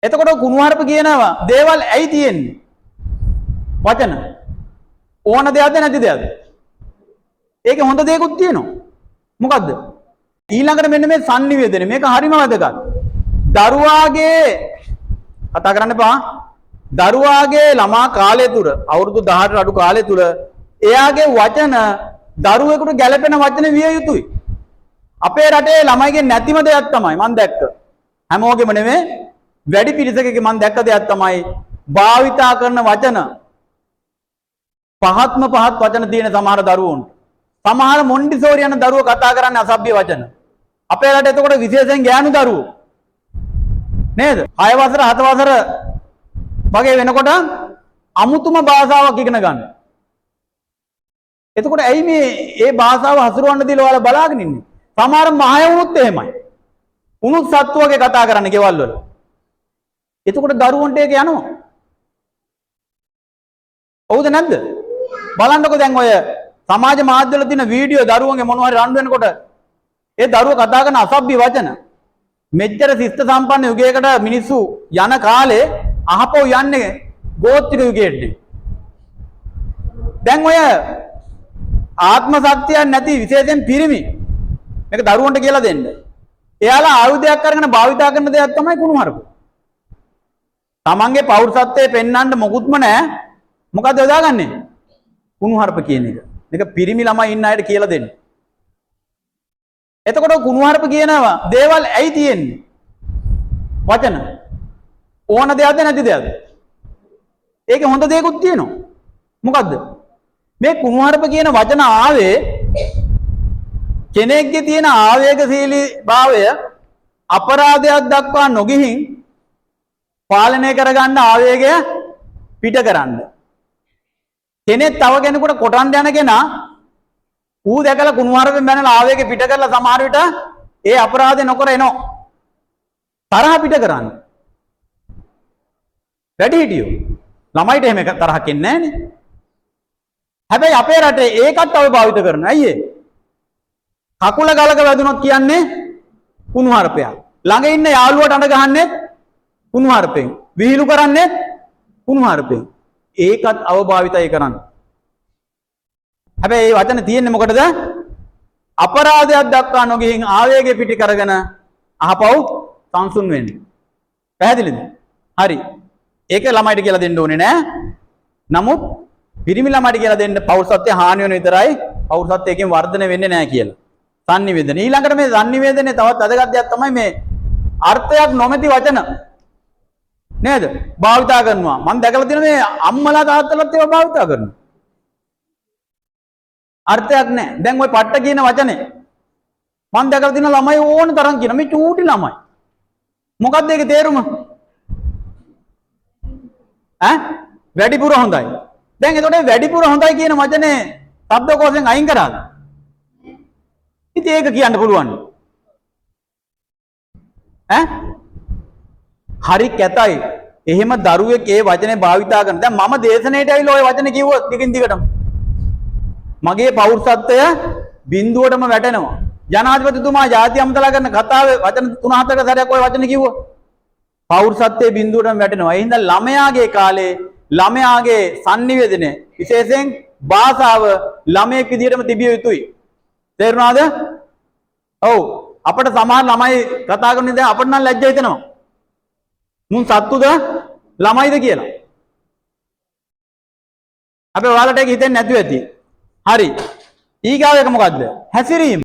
එතකොට කුණුහරුප කියනවා දේවල් ඇයි තියෙන්නේ? වචන. ඕන දෙයක්ද නැති දෙයක්ද? ඒකේ හොඳ දෙයක්ත් තියෙනවා. මොකද්ද? ඊළඟට මෙන්න මේ sannivedana මේක හරිම වැදගත්. දරුවාගේ කතා කරන්න එපා. දරුවාගේ ළමා කාලය තුර අවුරුදු 18ට අඩු කාලය තුර එයාගේ වචන දරුවෙකුට ගැළපෙන වචන විය යුතුයි. අපේ රටේ ළමයිගේ නැතිම දෙයක් තමයි මම දැක්ක. හැමෝගෙම නෙමෙයි වැඩි පිරිසකගේ මම දැක්ක දෙයක් තමයි භාවිතා කරන වචන පහත් වචන තියෙන සමහර දරුවෝන්ට. සමහර මොන්ටිසෝරි යන දරුවෝ කතා කරන්නේ අසභ්‍ය වචන. අපේ රටේ එතකොට විශේෂයෙන් ගෑනු දරුවෝ නේද? 6 වසර 7 වසර වගේ වෙනකොට අමුතුම භාෂාවක් ඉගෙන ගන්න. එතකොට ඇයි මේ භාෂාව හසුරවන්න දීලා ඔයාලා බලාගෙන ඉන්නේ? සමහර මහයවුනුත් එහෙමයි. උණුත් සත්තු වගේ කතා කරන්නේ ගෙවල් වල. එතකොට දරුවන්ට ඒක යනවා. හවුද නැද්ද? බලන්නකෝ දැන් ඔය සමාජ මාධ්‍ය වල තියෙන වීඩියෝ දරුවන්ගේ මොනවා හරි රණ්ඩු වෙනකොට ඒ දරුවෝ කතා කරන අසභ්‍ය වචන. මෙච්චර ශිෂ්ට සම්පන්න යුගයකට මිනිස්සු යන කාලේ අහපෝ යන්නේ ගෝත්‍රික යුගයට. දැන් ඔය ආත්ම සත්‍යයක් නැති විශේෂයෙන් පිරිමි මේක දරුවන්ට කියලා දෙන්න. එයාලා ආයුධයක් අරගෙන භාවිතා කරන දෙයක් තමයි කුණුහරුප. තමන්ගේ පෞරුෂත්වයේ පෙන්වන්න මොකුත්ම නැහැ. මොකද යොදාගන්නේ? කුණුහරුප කියන එක. මේක පිරිමි ළමයි ඉන්න අයට කියලා දෙන්න. එතකොට කුණුහරුප කියනවා දේවල් ඇයි තියෙන්නේ? වචන. ඕන දෙයක්ද නැති දෙයක්ද? ඒකේ හොඳ දෙයක්ත් තියෙනවා. මොකද්ද? මේ කුණුහරුප කියන වචන ආවේ කෙනෙක්ගේ තියෙන ආවේගශීලී භාවය අපරාධයක් දක්වා නොගිහින් පාලනය කරගන්න ආවේගය පිට කරන්න. කෙනෙක් තව කෙනෙකුට කොටන්න යන කෙනා ඌ දැකලා කුණුහරුපෙන් බැනලා ආවේගය පිට කරලා සමහර විට ඒ අපරාධය නොකර එනවා. තරහ පිට කරන්න. වැඩි හිටියෝ ළමයිට එහෙම තරහක් එන්නේ නැහනේ. හැබැයි අපේ රටේ ඒකත් අපි භාවිත කරනවා. ඇයි ඒ? කකුල ගලක වැදුනොත් කියන්නේ කුණුහරුපයක්. ළඟ ඉන්න යාළුවට අඬ ගහන්නේ කුණුහරුපෙන්. විහිළු කරන්නේ කුණුහරුපෙන්. ඒකත් අවභාවිතයි කරන්නේ. හැබැයි මේ වචන තියෙන්නේ මොකටද? අපරාධයක් දක්වා නොගිහින් ආවේගය පිටි කරගෙන අහපව් සංසුන් වෙන්න. පැහැදිලිද? හරි. ඒක ළමයිට කියලා දෙන්න ඕනේ නෑ. නමුත් පිරිමි ළමයිට කියලා දෙන්න පෞරුෂත්වයේ හානි වෙන විතරයි පෞරුෂත්වයෙන් වර්ධනය වෙන්නේ නෑ කියලා. sannivedana. ඊළඟට මේ sannivedane තවත් වැදගත් දෙයක් තමයි මේ අර්ථයක් නොමැති වචන. නේද? භාවිතා කරනවා. මම දැකලා තියෙන මේ අම්මලා තාත්තලාත් ඒවා භාවිතා කරනවා. අර්ථයක් නැහැ. දැන් ওই පට්ට කියන වචනේ මම දැකලා තියෙන ළමයි ඕන තරම් කියන මේ චූටි ළමයි. මොකක්ද ඒකේ තේරුම? වැඩිපුර හොඳයි. දැන් එතකොට වැඩිපුර හොඳයි කියන වචනේ શબ્දකෝෂයෙන් අයින් කරාද? ඉතින් ඒක කියන්න පුළුවන්. හරි කැතයි. එහෙම දරුවෙක් ඒ වචනේ භාවිතා කරන. දැන් මම දේශනෙට ඇවිල්ලා ওই වචනේ කිව්වොත් දිගින් දිගටම මගේ පෞරුෂත්වය බිඳුවටම වැටෙනවා. ජනාධිපතිතුමා ජාති අමතලා කරන කතාවේ වචන 3-4 සැරයක් ওই වචනේ කිව්වොත් පෞරුෂත්වයේ බිඳුවටම වැටෙනවා. ඒ හින්දා ළමයාගේ කාලේ ළමයාගේ sannivedana විශේෂයෙන් භාෂාව ළමයෙක් විදිහටම තිබිය යුතුයි. තේරුණාද? ඔව්. අපිට සමහර ළමයි කතා කරන ඉතින් අපිට නම් ලැජ්ජා හිතෙනවා. මුන් සත්තුද ළමයිද කියලා. අපි ඔයාලට ඒක හිතෙන්නේ නැතුව ඇති. හරි. ඊගාව එක මොකද්ද? හැසිරීම.